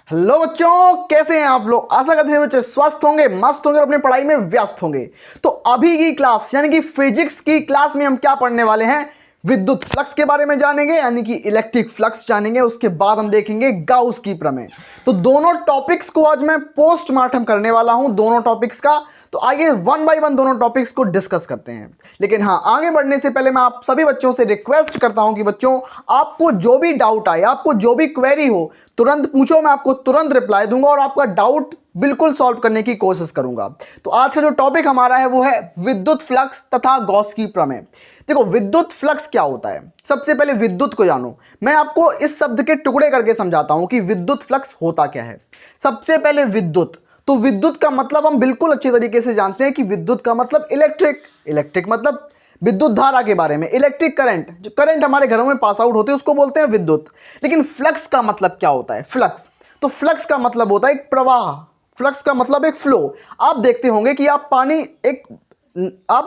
Hello बच्चों, कैसे हैं आप लोग। आशा करते हैं बच्चे स्वस्थ होंगे, मस्त होंगे और अपनी पढ़ाई में व्यस्त होंगे। तो अभी की क्लास यानी कि फिजिक्स की क्लास में हम क्या पढ़ने वाले हैं, विद्युत फ्लक्स के बारे में जानेंगे यानी कि इलेक्ट्रिक फ्लक्स जानेंगे। उसके बाद हम देखेंगे गाउस की प्रमेय। तो दोनों टॉपिक्स को आज मैं पोस्टमार्टम करने वाला हूं, दोनों टॉपिक्स का। तो आइए वन बाय वन दोनों टॉपिक्स को डिस्कस करते हैं। लेकिन हाँ, आगे बढ़ने से पहले मैं आप सभी बच्चों से रिक्वेस्ट करता हूं कि बच्चों, आपको जो भी डाउट आए, आपको जो भी क्वेरी हो, तुरंत पूछो, मैं आपको तुरंत रिप्लाई दूंगा और आपका डाउट बिल्कुल सॉल्व करने की कोशिश करूंगा। तो आज का जो टॉपिक हमारा है वो है विद्युत फ्लक्स तथा गॉस की प्रमेय। देखो, विद्युत फ्लक्स क्या होता है, सबसे पहले विद्युत को जानो। मैं आपको इस शब्द के टुकड़े करके समझाता हूं कि विद्युत फ्लक्स होता क्या है। सबसे पहले विद्युत, तो विद्युत का मतलब हम बिल्कुल अच्छे तरीके से जानते हैं कि विद्युत का मतलब इलेक्ट्रिक। इलेक्ट्रिक मतलब विद्युत धारा के बारे में, इलेक्ट्रिक करंट, जो करंट हमारे घरों में पास आउट होते हैं उसको बोलते हैं विद्युत। लेकिन फ्लक्स का मतलब क्या होता है, फ्लक्स, तो फ्लक्स का मतलब होता है एक प्रवाह। फ्लक्स का मतलब एक फ्लो। आप देखते होंगे कि आप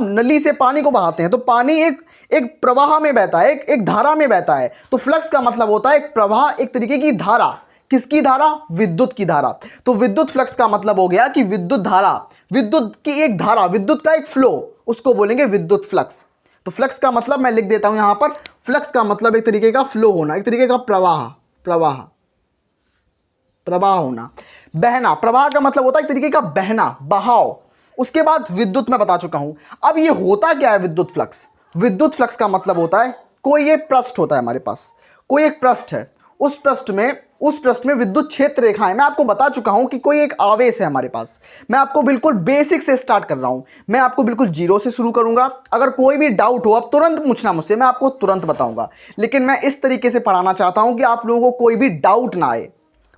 नली से पानी को बहाते हैं तो पानी एक प्रवाह में बहता है, एक धारा में बहता है। तो फ्लक्स का मतलब होता है एक प्रवाह, एक तरीके की धारा। किसकी धारा, विद्युत की धारा। तो विद्युत फ्लक्स का मतलब हो गया कि विद्युत धारा, विद्युत की एक धारा, विद्युत का एक फ्लो, उसको बोलेंगे विद्युत फ्लक्स। तो फ्लक्स का मतलब मैं लिख देता हूं यहां पर, फ्लक्स का मतलब एक तरीके का फ्लो होना, एक तरीके का प्रवाह होना। बहना, प्रवाह का मतलब होता है एक तरीके का बहना, बहाव। उसके बाद विद्युत मैं बता चुका हूं। अब ये होता क्या है विद्युत फ्लक्स। विद्युत फ्लक्स का मतलब होता है, कोई एक पृष्ठ होता है हमारे पास, कोई एक पृष्ठ है, उस पृष्ठ में विद्युत क्षेत्र रेखाएं। मैं आपको बता चुका हूं कि कोई एक आवेश है हमारे पास। मैं आपको बिल्कुल बेसिक से स्टार्ट कर रहा हूं, मैं आपको बिल्कुल जीरो से शुरू करूंगा। अगर कोई भी डाउट हो आप तुरंत पूछना मुझसे, मैं आपको तुरंत बताऊंगा। लेकिन मैं इस तरीके से पढ़ाना चाहता हूं कि आप लोगों को कोई भी डाउट ना आए,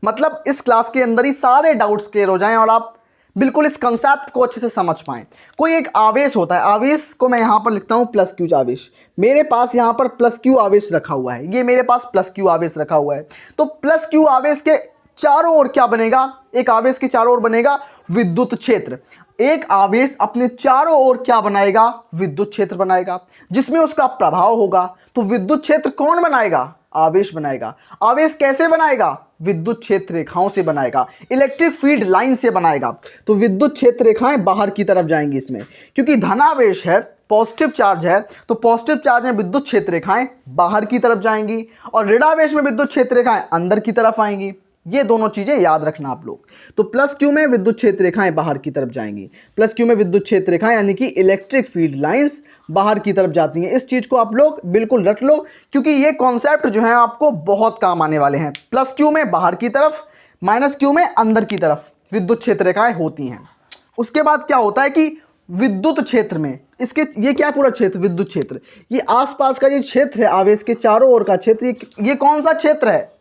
मतलब इस क्लास के अंदर ही सारे डाउट्स क्लियर हो जाएं और आप बिल्कुल इस कंसेप्ट को अच्छे से समझ पाएं। कोई एक आवेश होता है, आवेश को मैं यहां पर लिखता हूं प्लस क्यू आवेश। मेरे पास यहां पर प्लस क्यू आवेश रखा हुआ है, ये मेरे पास प्लस क्यू आवेश रखा हुआ है। तो प्लस क्यू आवेश के चारों ओर क्या बनेगा, एक आवेश के चारों ओर बनेगा विद्युत क्षेत्र। एक आवेश अपने चारों ओर क्या बनाएगा, विद्युत क्षेत्र बनाएगा, जिसमें उसका प्रभाव होगा। तो विद्युत क्षेत्र कौन बनाएगा, आवेश बनाएगा। आवेश कैसे बनाएगा, विद्युत क्षेत्र रेखाओं से बनाएगा, इलेक्ट्रिक फील्ड लाइन से बनाएगा। तो विद्युत क्षेत्र रेखाएं बाहर की तरफ जाएंगी इसमें, क्योंकि धनावेश है, पॉजिटिव चार्ज है, तो पॉजिटिव चार्ज में विद्युत क्षेत्र रेखाएं बाहर की तरफ जाएंगी और ऋणावेश में विद्युत क्षेत्र रेखाएं अंदर की तरफ आएंगी। ये दोनों चीजें याद रखना आप लोग। तो प्लस क्यू में विद्युत क्षेत्र रेखाएं बाहर की तरफ जाएंगी, प्लस क्यू में विद्युत क्षेत्र रेखाएं यानी कि इलेक्ट्रिक फील्ड लाइंस बाहर की तरफ जाती हैं। इस चीज को आप लोग बिल्कुल रट लो, क्योंकि ये कॉन्सेप्ट जो है आपको बहुत काम आने वाले हैं। प्लस क्यू में बाहर की तरफ, माइनस क्यू में अंदर की तरफ विद्युत क्षेत्र रेखाएं होती हैं। उसके बाद क्या होता है कि विद्युत क्षेत्र में इसके, ये क्या पूरा क्षेत्र, विद्युत क्षेत्र, ये आसपास का ये क्षेत्र है, आवेश के चारों ओर का क्षेत्र, ये कौन सा क्षेत्र है,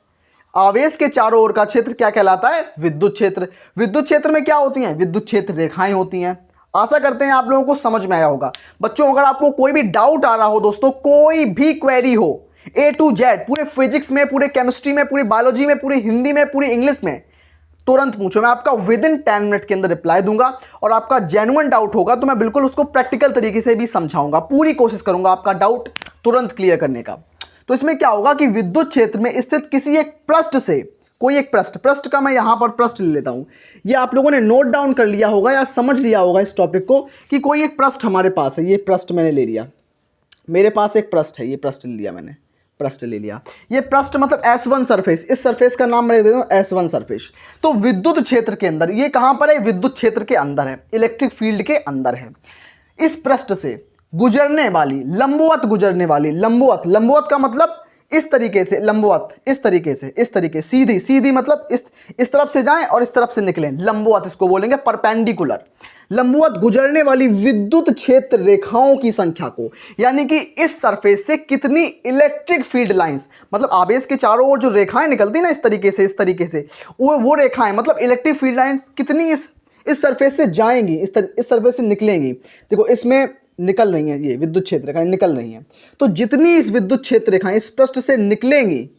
आवेश के चारों ओर का क्षेत्र क्या कहलाता है, विद्युत क्षेत्र। विद्युत क्षेत्र में क्या होती हैं, विद्युत क्षेत्र रेखाएं होती हैं। आशा करते हैं आप लोगों को समझ में आया होगा। बच्चों, अगर आपको कोई भी डाउट आ रहा हो दोस्तों, कोई भी क्वेरी हो, A to Z, पूरे फिजिक्स में, पूरे केमिस्ट्री में, पूरी बायोलॉजी में, पूरी हिंदी में, पूरी इंग्लिश में, तुरंत पूछो, मैं आपका विद इन 10 मिनट के अंदर रिप्लाई दूंगा। और आपका जेन्युइन डाउट होगा तो मैं बिल्कुल उसको प्रैक्टिकल तरीके से भी समझाऊंगा, पूरी कोशिश करूंगा आपका डाउट तुरंत क्लियर करने का। तो इसमें क्या होगा कि विद्युत क्षेत्र में स्थित किसी एक पृष्ठ से, कोई एक पृष्ठ का मैं यहां पर पृष्ठ ले लेता हूं। ये आप लोगों ने नोट डाउन कर लिया होगा या समझ लिया होगा इस टॉपिक को कि कोई एक पृष्ठ हमारे पास है। ये पृष्ठ मैंने ले लिया, मेरे पास एक पृष्ठ है, ये पृष्ठ ले लिया मैंने, पृष्ठ ले लिया। ये पृष्ठ मतलब S1 सरफेस, इस सरफेस का नाम मैं दे दूं S1 सरफेस। तो विद्युत क्षेत्र के अंदर, ये कहां पर है, विद्युत क्षेत्र के अंदर है, इलेक्ट्रिक फील्ड के अंदर है। इस पृष्ठ से गुजरने वाली, लंबवत गुजरने वाली, लंबवत का मतलब इस तरीके से, लंबवत इस तरीके से, सीधी मतलब इस तरफ से जाएं और इस तरफ से निकलें, लंबवत इसको बोलेंगे, परपेंडिकुलर। लंबवत गुजरने वाली विद्युत क्षेत्र रेखाओं की संख्या को, यानी कि इस सरफेस से कितनी इलेक्ट्रिक फील्ड लाइंस, मतलब आवेश के चारों ओर जो रेखाएं निकलती ना इस तरीके से वो रेखाएं, मतलब इलेक्ट्रिक फील्ड लाइंस कितनी इस सरफेस से जाएंगी, इस सरफेस से निकलेंगी। देखो, इसमें निकल रही हैं, ये विद्युत क्षेत्र रेखाएं निकल रही हैं। तो जितनी इस विद्युत क्षेत्र रेखाएं इस पृष्ठ से निकलेंगी,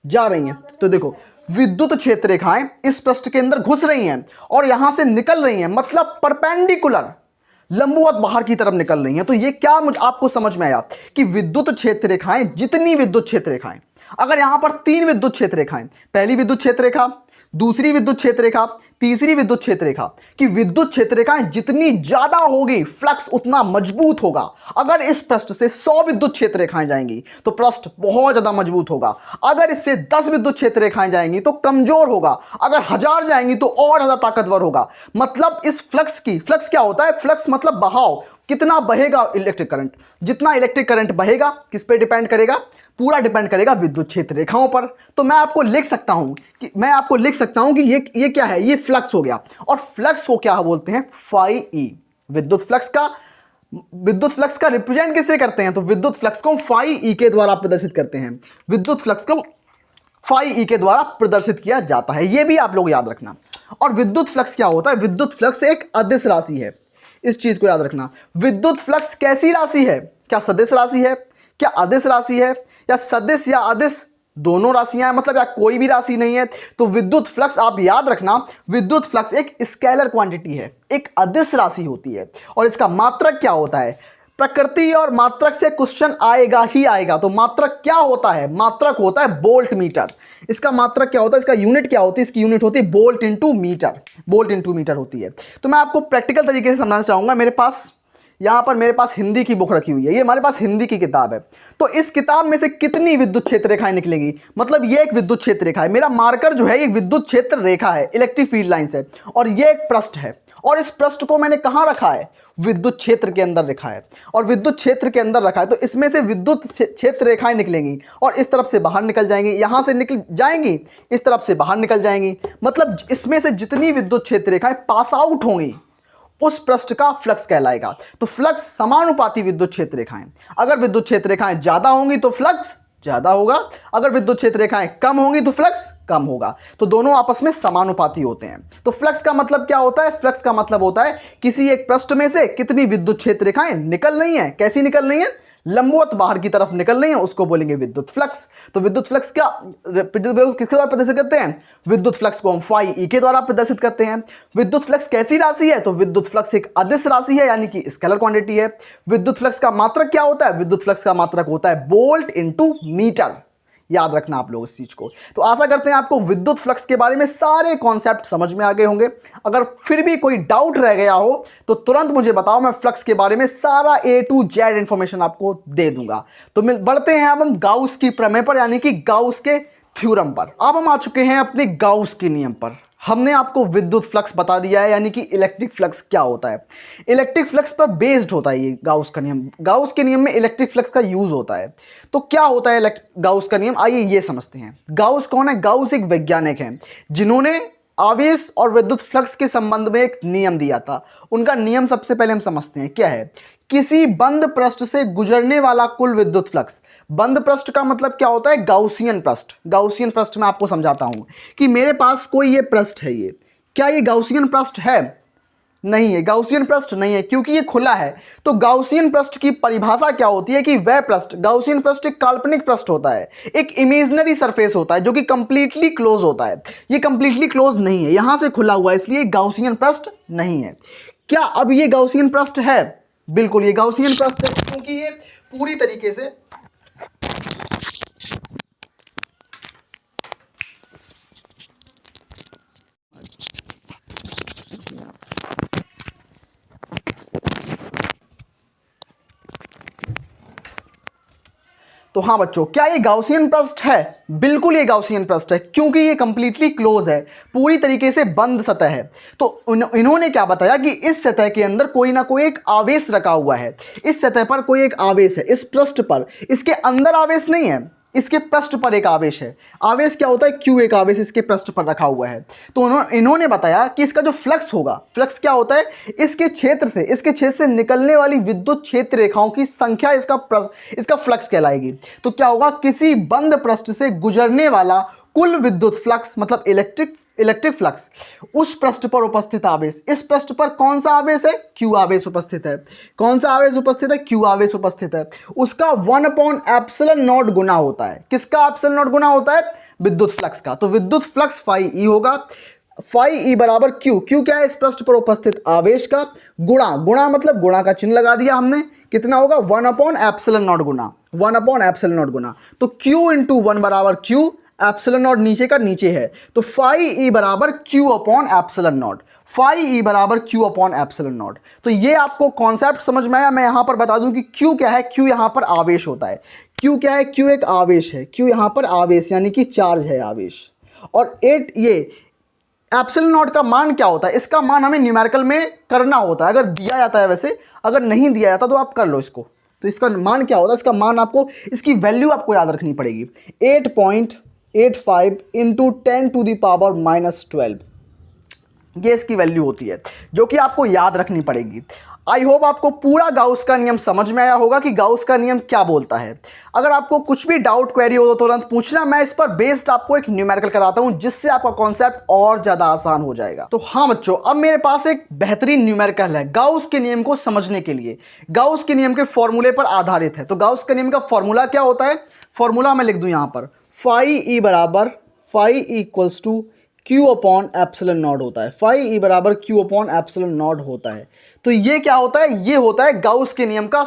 जा रही हैं, तो देखो विद्युत क्षेत्र रेखाएं इस पृष्ठ के अंदर घुस रही हैं और यहां से निकल रही हैं, मतलब परपेंडिकुलर, लंबवत बाहर की तरफ निकल रही हैं। तो ये क्या मुझे आपको समझ में आया कि विद्युत क्षेत्र रेखाएं, जितनी विद्युत क्षेत्र रेखाएं, अगर यहां पर 3 विद्युत क्षेत्र रेखाएं, पहली विद्युत क्षेत्र रेखा, दूसरी विद्युत क्षेत्र रेखा, तीसरी विद्युत क्षेत्र रेखा कि विद्युत क्षेत्र रेखाएं जितनी ज्यादा होगी फ्लक्स उतना मजबूत होगा। अगर इस पृष्ठ से 100 विद्युत क्षेत्र रेखाएं जाएंगी तो पृष्ठ बहुत ज्यादा मजबूत होगा। अगर इससे 10 विद्युत क्षेत्र रेखाएं जाएंगी तो कमजोर होगा। अगर 1000 जाएंगी तो और ज्यादा ताकतवर होगा। मतलब इस फ्लक्स क्या होता है? फ्लक्स मतलब बहाव, कितना बहेगा इलेक्ट्रिक करंट। जितना इलेक्ट्रिक करंट बहेगा किस पे डिपेंड करेगा? पूरा डिपेंड करेगा विद्युत क्षेत्र रेखाओं पर। तो मैं आपको लिख सकता हूं कि ये क्या है? ये फ्लक्स हो गया। और फ्लक्स को क्या बोलते हैं? Phi E. विद्युत फ्लक्स का रिप्रेजेंट किससे करते हैं? तो विद्युत फ्लक्स को फाई ई के द्वारा प्रदर्शित करते हैं। विद्युत फ्लक्स को फाई ई के द्वारा प्रदर्शित किया जाता है। ये भी आप लोग याद रखना। और विद्युत फ्लक्स क्या होता है? विद्युत फ्लक्स एक अदिश राशि है। इस चीज को याद रखना। विद्युत फ्लक्स कैसी राशि है? क्या सदिश राशि है? क्या अदिश राशि है? या सदिश या अदिश दोनों राशियां हैं, मतलब या कोई भी राशि नहीं है। तो विद्युत फ्लक्स आप याद रखना, विद्युत फ्लक्स एक स्केलर क्वांटिटी है, एक अदिश राशि होती है। और इसका मात्रक क्या होता है? प्रकृति और मात्रक से क्वेश्चन आएगा ही आएगा। तो मात्रक क्या होता है? मात्रक होता है वोल्ट मीटर। इसका मात्रक क्या होता है? इसका यूनिट क्या होती है? इसकी यूनिट होती है volt into metre. Volt into metre होती है। तो मैं आपको प्रैक्टिकल तरीके से समझाना चाहूंगा। मेरे पास हिंदी की बुक रखी हुई है। ये हमारे पास हिंदी की किताब है। तो इस किताब में से कितनी विद्युत क्षेत्र रेखाएं निकलेगी? मतलब ये एक विद्युत क्षेत्र रेखा है। मेरा मार्कर जो है ये विद्युत क्षेत्र रेखा है, इलेक्ट्रिक फील्ड लाइंस है। और ये एक पृष्ठ है। और इस पृष्ठ को मैंने कहां रखा है? विद्युत क्षेत्र के अंदर रखा है। और विद्युत क्षेत्र के अंदर रखा है तो इसमें से विद्युत क्षेत्र रेखाएं निकलेंगी और इस तरफ से बाहर निकल जाएंगी। यहां से निकल जाएंगी, इस तरफ से बाहर निकल जाएंगी। मतलब इसमें से जितनी विद्युत क्षेत्र रेखाएं पास आउट होंगी उस पृष्ठ का फ्लक्स कहलाएगा। तो फ्लक्स समानुपाती विद्युत क्षेत्र रेखाएं। अगर विद्युत क्षेत्र रेखाएं ज्यादा होंगी तो फ्लक्स ज्यादा होगा, अगर विद्युत क्षेत्र रेखाएं कम होंगी तो फ्लक्स कम होगा। तो दोनों आपस में समानुपाती होते हैं। तो फ्लक्स का मतलब क्या होता है? फ्लक्स का मतलब होता है किसी एक पृष्ठ में से कितनी विद्युत क्षेत्र रेखाएं निकल रही हैं। कैसी निकल रही हैं? लंबवत बाहर की तरफ निकल रही है, उसको बोलेंगे विद्युत फ्लक्स। तो विद्युत फ्लक्स किसके द्वारा प्रदर्शित करते हैं? विद्युत फ्लक्स को हम फाई ई के द्वारा प्रदर्शित करते हैं। विद्युत फ्लक्स कैसी राशि है? तो विद्युत फ्लक्स एक अदिश राशि है, यानी कि स्केलर क्वांटिटी है। विद्युत फ्लक्स का मात्रक क्या होता है? विद्युत फ्लक्स का मात्रक होता है वोल्ट इंटू मीटर। याद रखना आप लोग इस चीज को। तो आशा करते हैं आपको विद्युत फ्लक्स के बारे में सारे कॉन्सेप्ट समझ में आ गए होंगे। अगर फिर भी कोई डाउट रह गया हो तो तुरंत मुझे बताओ, मैं फ्लक्स के बारे में सारा A to Z इंफॉर्मेशन आपको दे दूंगा। तो बढ़ते हैं अब हम गाउस की प्रमेय पर, यानी कि गाउस के थ्योरम पर। अब हम आ चुके हैं अपने गाउस के नियम पर। हमने आपको विद्युत फ्लक्स बता दिया है, यानी कि इलेक्ट्रिक फ्लक्स क्या होता है। इलेक्ट्रिक फ्लक्स पर बेस्ड होता है ये गाउस का नियम। गाउस के नियम में इलेक्ट्रिक फ्लक्स का यूज होता है। तो क्या होता है गाउस का नियम? आइए ये समझते हैं। गाउस कौन है? गाउस एक वैज्ञानिक हैं जिन्होंने आवेश और विद्युत फ्लक्स के संबंध में एक नियम दिया था। उनका नियम सबसे पहले हम समझते हैं क्या है। किसी बंद पृष्ठ से गुजरने वाला कुल विद्युत फ्लक्स। बंद पृष्ठ का मतलब क्या होता है? गाउसियन पृष्ठ। गाउसियन पृष्ठ में आपको समझाता हूं कि मेरे पास कोई ये पृष्ठ है। ये क्या ये गाउसियन पृष्ठ है? नहीं है, गाउसियन पृष्ठ नहीं है, क्योंकि ये खुला है। तो गाउसियन पृष्ठ की परिभाषा क्या होती है कि वह पृष्ठ, गाउसियन पृष्ठ एक काल्पनिक पृष्ठ होता है, एक इमेजिनरी सरफेस होता है जो कि कंप्लीटली क्लोज होता है। ये कंप्लीटली क्लोज नहीं है, यहां से खुला हुआ है, इसलिए गाउसियन पृष्ठ नहीं है। क्या अब ये गाउसियन पृष्ठ है? बिल्कुल ये गाउसियन पृष्ठ है, क्योंकि ये पूरी तरीके से तो हाँ बच्चों, क्या ये गाउसियन पृष्ठ है? बिल्कुल ये गाउसियन पृष्ठ है, क्योंकि ये कंप्लीटली क्लोज है, पूरी तरीके से बंद सतह है। तो इन्होंने क्या बताया कि इस सतह के अंदर कोई ना कोई एक आवेश रखा हुआ है। इस सतह पर कोई एक आवेश है, इस पृष्ठ पर। इसके अंदर आवेश नहीं है, इसके पृष्ठ पर एक आवेश है। आवेश क्या होता है? Q एक आवेश इसके पृष्ठ पर रखा हुआ है। तो इन्होंने बताया कि इसका जो फ्लक्स होगा, फ्लक्स क्या होता है? इसके क्षेत्र से निकलने वाली विद्युत क्षेत्र रेखाओं की संख्या इसका फ्लक्स कहलाएगी। तो क्या होगा? किसी बंद पृष्ठ से गुजरने वाला कुल विद्युत फ्लक्स, मतलब इलेक्ट्रिक फ्लक्स, उस पृष्ठ पर उपस्थित आवेश। इस पृष्ठ पर कौन सा आवेश है? Q आवेश उपस्थित है। कौन सा आवेश उपस्थित है? Q आवेश उपस्थित है। उसका 1/ε0 गुना होता है। किसका एप्सिलॉन नॉट गुना होता है? विद्युत फ्लक्स का। तो विद्युत फ्लक्स फाई ई होगा। फाई ई बराबर क्यू, क्यू क्या है, इस पृष्ठ पर उपस्थित आवेश का गुणा, गुणा मतलब गुणा का चिन्ह लगा दिया हमने, कितना होगा 1/ε0 गुना, 1/ε0 गुना, तो क्यू इंटू 1 बराबर क्यू, एप्सिलॉन नॉट नीचे का नीचे है, तो फाई ई बराबर Q upon epsilon naught, phi E बराबर क्यू अपॉन एप्सिलॉन नॉट। तो ये आपको कॉन्सेप्ट समझ में आया। मैं यहां पर बता दूं कि क्यू क्या है, क्यू यहां पर आवेश होता है, क्यू क्या है, क्यू एक आवेश है, क्यू यहां पर आवेश यानी कि चार्ज है आवेश, और 8 ये एप्सिलॉन नॉट का मान क्या होता है, इसका मान हमें न्यूमेरिकल में करना होता है, अगर दिया जाता है, वैसे अगर नहीं दिया जाता तो आप कर लो इसको। तो इसका मान क्या होता है, इसका मान आपको, इसकी वैल्यू आपको याद रखनी पड़ेगी, 8.85 इंटू 10⁻⁻12, ये इसकी वैल्यू होती है, जो कि आपको याद रखनी पड़ेगी। आई होप आपको पूरा गाउस का नियम समझ में आया होगा कि गाउस का नियम क्या बोलता है। अगर आपको कुछ भी डाउट क्वेरी हो तो तुरंत पूछना, मैं इस पर बेस्ड आपको एक न्यूमेरिकल कराता हूं, जिससे आपका कॉन्सेप्ट और ज्यादा आसान हो जाएगा। तो हाँ बच्चों, अब मेरे पास एक बेहतरीन न्यूमेरिकल है गाउस के नियम को समझने के लिए, गाउस के नियम के फॉर्मूले पर आधारित है। तो गाउस के नियम का फॉर्मूला क्या होता है, फॉर्मूला मैं लिख दूं यहां पर, फाई ई बराबर, phi equals to Q upon epsilon naught होता है, फाई ई बराबर क्यू अपॉन एप्सिलॉन नॉट होता है। तो ये क्या होता है, ये होता है गाउस के नियम का।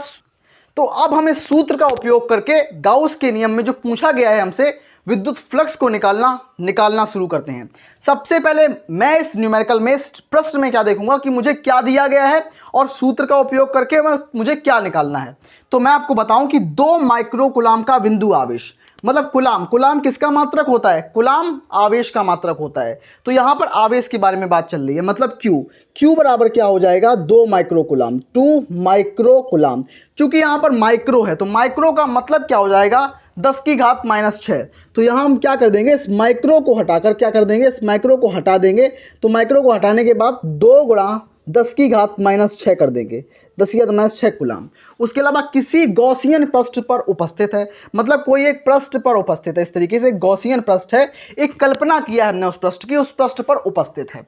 तो अब हम इस सूत्र का उपयोग करके गाउस के नियम में जो पूछा गया है हमसे विद्युत फ्लक्स को निकालना शुरू करते हैं। सबसे पहले मैं इस न्यूमेरिकल में, इस प्रश्न में क्या देखूंगा कि मुझे क्या दिया गया है और सूत्र का उपयोग करके मुझे क्या निकालना है। तो मैं आपको बताऊं कि 2 माइक्रो कूलाम का बिंदु आवेश, मतलब कुलाम, कुलाम किसका मात्रक होता है, कुलाम आवेश का मात्रक होता है। तो यहां पर आवेश के बारे में बात चल रही है, मतलब क्यू, क्यू बराबर क्या हो जाएगा 2 माइक्रो कूलाम, 2 माइक्रो कूलाम। चूंकि यहां पर माइक्रो है तो माइक्रो का मतलब क्या हो जाएगा 10⁻⁻6। तो यहां हम क्या कर देंगे, इस माइक्रो को हटाकर क्या कर देंगे, इस माइक्रो को हटा देंगे। तो माइक्रो को हटाने के बाद 2 गुणा 10⁻⁻6 कर देंगे, 10⁻6 कूलाम। उसके अलावा किसी गॉसियन पृष्ठ पर उपस्थित है, मतलब कोई एक पृष्ठ पर उपस्थित है, इस तरीके से गॉसियन पृष्ठ है, एक कल्पना किया है हमने उस पृष्ठ की, उस पृष्ठ पर उपस्थित है।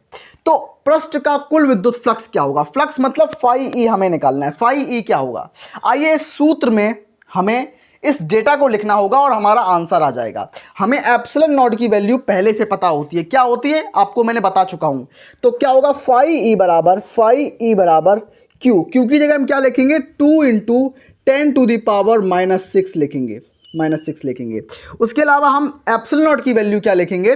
तो पृष्ठ का कुल विद्युत फ्लक्स क्या होगा, फ्लक्स मतलब फाई ई हमें निकालना है, फाई ई क्या होगा। आइए इस सूत्र में हमें इस डेटा को लिखना होगा और हमारा आंसर आ जाएगा। हमें एप्सिलॉन नॉट की वैल्यू पहले से पता होती है, क्या होती है आपको मैंने बता चुका हूं। तो क्या होगा, फाई ई बराबर क्यू, क्यू की जगह हम क्या लिखेंगे 2 इंटू 10⁻⁻6 लिखेंगे, -6 लिखेंगे। उसके अलावा हम एप्सिलॉन नॉट की वैल्यू क्या लिखेंगे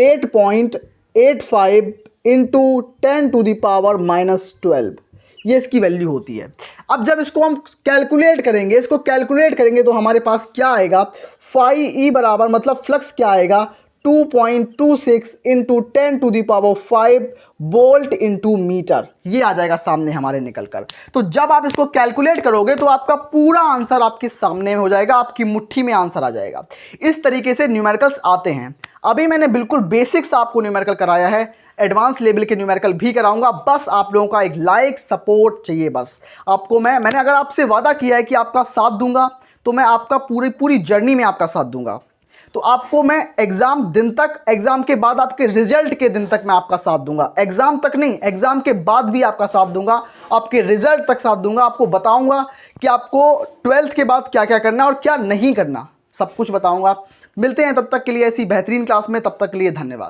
8.85 इंटू 10⁻⁻12, ये इसकी वैल्यू होती है। अब जब इसको हम कैलकुलेट करेंगे, तो हमारे पास क्या आएगा, फाई ई बराबर मतलब फ्लक्स क्या आएगा 2.26 इंटू 10⁵ वोल्ट इंटू मीटर, ये आ जाएगा सामने हमारे निकल कर। तो जब आप इसको कैलकुलेट करोगे तो आपका पूरा आंसर आपके सामने हो जाएगा, आपकी मुट्ठी में आंसर आ जाएगा। इस तरीके से न्यूमेरिकल्स आते हैं। अभी मैंने बिल्कुल बेसिक्स आपको न्यूमेरिकल कराया है, एडवांस लेवल के न्यूमेरिकल भी कराऊंगा। बस आप लोगों का एक लाइक सपोर्ट चाहिए। बस आपको मैंने अगर आपसे वादा किया है कि आपका साथ दूंगा, तो मैं आपका पूरी जर्नी में आपका साथ दूंगा। तो आपको मैं एग्जाम दिन तक, एग्जाम के बाद आपके रिजल्ट के दिन तक मैं आपका साथ दूंगा। एग्जाम तक नहीं, एग्जाम के बाद भी आपका साथ दूंगा, आपके रिजल्ट तक साथ दूंगा। आपको बताऊंगा कि आपको 12th के बाद क्या क्या करना और क्या नहीं करना, सब कुछ बताऊंगा। मिलते हैं तब तक के लिए ऐसी बेहतरीन क्लास में, तब तक के लिए धन्यवाद।